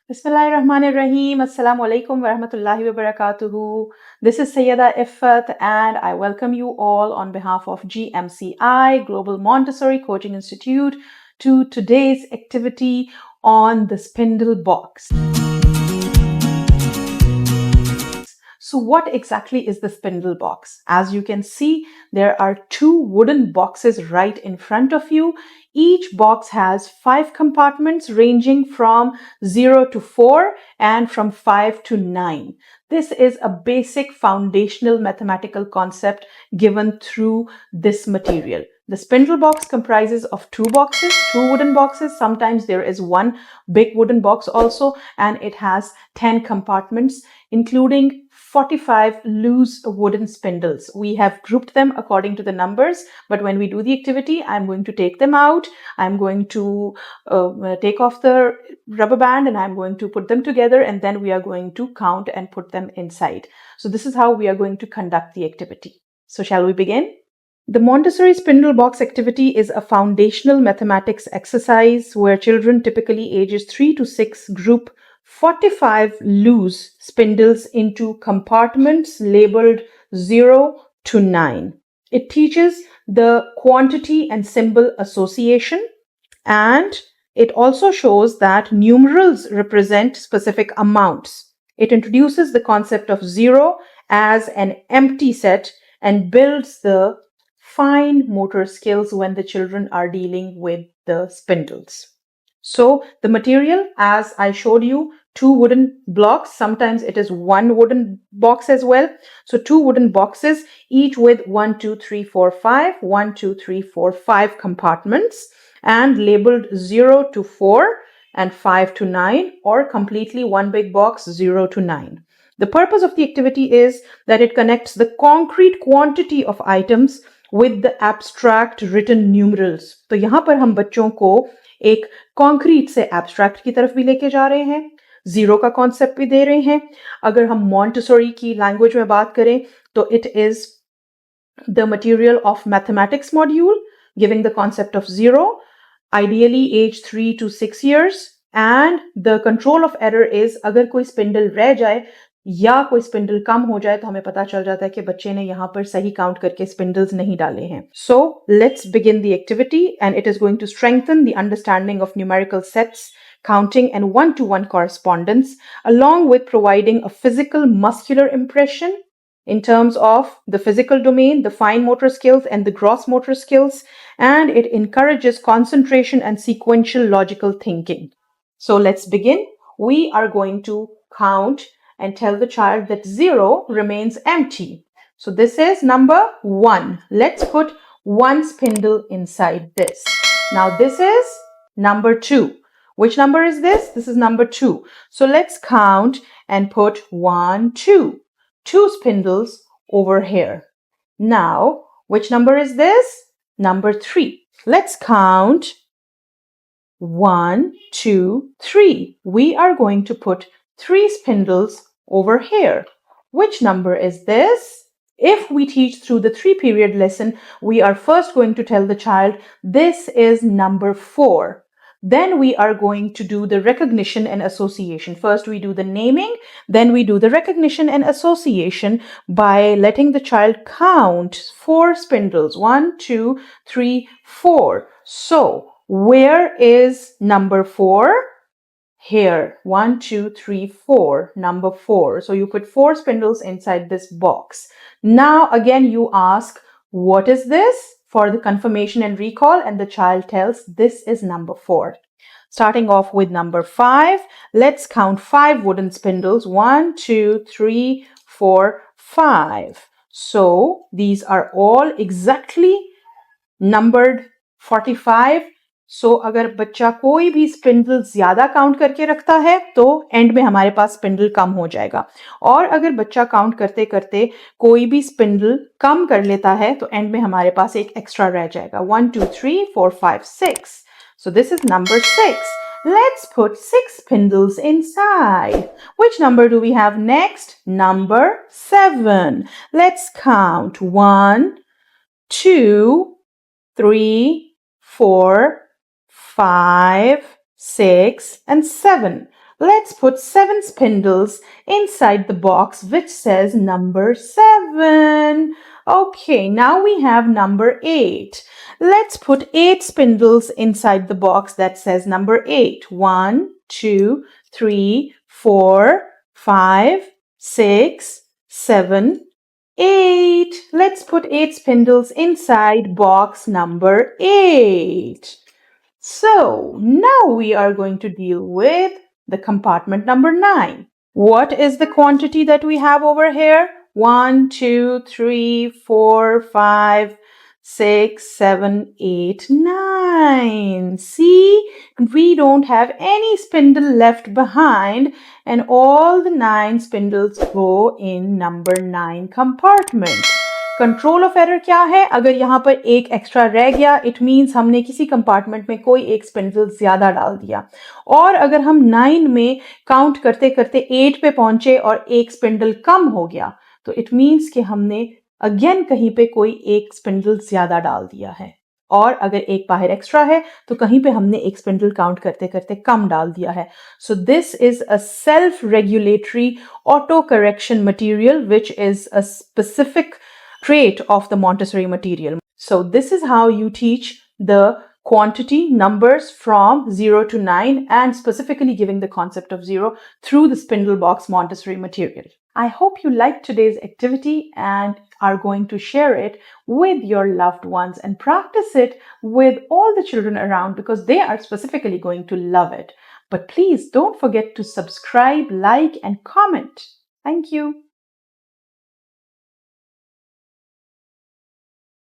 Bismillahirrahmanirrahim. Assalamu alaikum wa rahmatullahi wa barakatuhu. This is Sayyida Iffat and I welcome you all on behalf of GMCI, Global Montessori Coaching Institute, to today's activity on the Spindle Box. So what exactly is the Spindle Box? As you can see, there are two wooden boxes right in front of you. Each box has 5 compartments ranging from 0 to 4 and from 5 to 9. This is a basic foundational mathematical concept given through this material. The Spindle Box comprises of two boxes, two wooden boxes. Sometimes there is one big wooden box also, and it has 10 compartments, including 45 loose wooden spindles. We have grouped them according to the numbers, but when we do the activity, I'm going to take them out. I'm going to take off the rubber band and I'm going to put them together, and then we are going to count and put them inside. So this is how we are going to conduct the activity. So shall we begin? The Montessori Spindle Box Activity is a foundational mathematics exercise where children, typically ages 3 to 6, group 45 loose spindles into compartments labeled 0 to 9. It teaches the quantity and symbol association, and it also shows that numerals represent specific amounts. It introduces the concept of 0 as an empty set and builds the fine motor skills when the children are dealing with the spindles. So the material, as I showed you, 2 wooden blocks. Sometimes it is 1 wooden box as well. So 2 wooden boxes, each with 1, 2, 3, 4, 5, 1, 2, 3, 4, 5 compartments, and labeled 0 to 4 and 5 to 9, or completely one big box 0 to 9. The purpose of the activity is that it connects the concrete quantity of items with the abstract written numerals. तो यहाँ पर हम बच्चों को एक concrete से abstract की तरफ भी लेके जा रहे हैं, जीरो का कॉन्सेप्ट भी दे रहे हैं. अगर हम Montessori की लैंग्वेज में बात करें तो it is the material of mathematics module giving the concept of zero, ideally age 3 to 6 years, and the control of error is अगर कोई spindle रह जाए या कोई स्पिंडल कम हो जाए तो हमें पता चल जाता है कि बच्चे ने यहाँ पर सही काउंट करके स्पिंडल्स नहीं डाले हैं. So let's begin the activity, and it is going to strengthen the understanding of numerical sets, counting, and one-to-one correspondence, along with providing a physical muscular impression in terms of the physical domain, the fine motor skills, and the gross motor skills, and it encourages concentration and sequential logical thinking. So let's begin. We are going to count and tell the child that 0 remains empty. So this is number 1. Let's put 1 spindle inside this. Now this is number 2. Which number is this? This is number 2. So let's count and put 1, 2. 2 spindles over here. Now, which number is this? Number 3. Let's count 1, 2, 3. We are going to put 3 spindles over here. Which number is this? If we teach through the 3-period lesson, we are first going to tell the child this is number 4. Then we are going to do the recognition and association. First we do the naming, then we do the recognition and association by letting the child count 4 spindles. 1, 2, 3, 4. So where is number 4? Here. 1, 2, 3, 4. Number 4. So you put 4 spindles inside this box. Now again you ask, what is this? For the confirmation and recall, and the child tells this is number 4. Starting off with number 5, let's count 5 wooden spindles. 1, 2, 3, 4, 5. So these are all exactly numbered 45. So अगर बच्चा कोई भी spindle ज्यादा count करके रखता है तो and में हमारे पास स्पिंडल कम हो जाएगा, और अगर बच्चा काउंट करते करते कोई भी स्पिंडल कम कर लेता है तो एंड में हमारे पास एक एक्स्ट्रा रह जाएगा. 1, 2, 3, 4, 5, 6. So this is number 6. Let's put 6 spindles inside. Which number do we have next? Number 7. Let's count 1, 2, 3, 4, 5, 6, and 7. let's put 7 spindles inside the box which says number 7. Okay, now we have number 8. Let's put 8 spindles inside the box that says number 8. 1, 2, 3, 4, 5, 6, 7, 8. Let's put 8 spindles inside box number 8. So now we are going to deal with the compartment number 9. What is the quantity that we have over here? 1, 2, 3, 4, 5, 6, 7, 8, 9. See, we don't have any spindle left behind and all the 9 spindles go in number 9 compartment. Control of error क्या है? अगर यहाँ पर एक extra रह गया, it means हमने किसी कंपार्टमेंट में कोई एक स्पिंडल ज्यादा डाल दिया। और अगर हम 9 में काउंट करते करते 8 पे पहुंचे और एक स्पिंडल कम हो गया, तो इट मीन्स कि हमने अगेन कहीं पे कोई एक स्पिंडल ज्यादा डाल दिया है। और अगर एक बाहर एक्स्ट्रा है तो कहीं पे हमने एक स्पिंडल काउंट करते करते कम डाल दिया है। So this is a self regulatory auto correction material which is a specific trait of the Montessori material. So this is how you teach the quantity numbers from 0 to 9 and specifically giving the concept of 0 through the Spindle Box Montessori material. I hope you liked today's activity and are going to share it with your loved ones and practice it with all the children around because they are specifically going to love it. But please don't forget to subscribe, like, and comment. Thank you.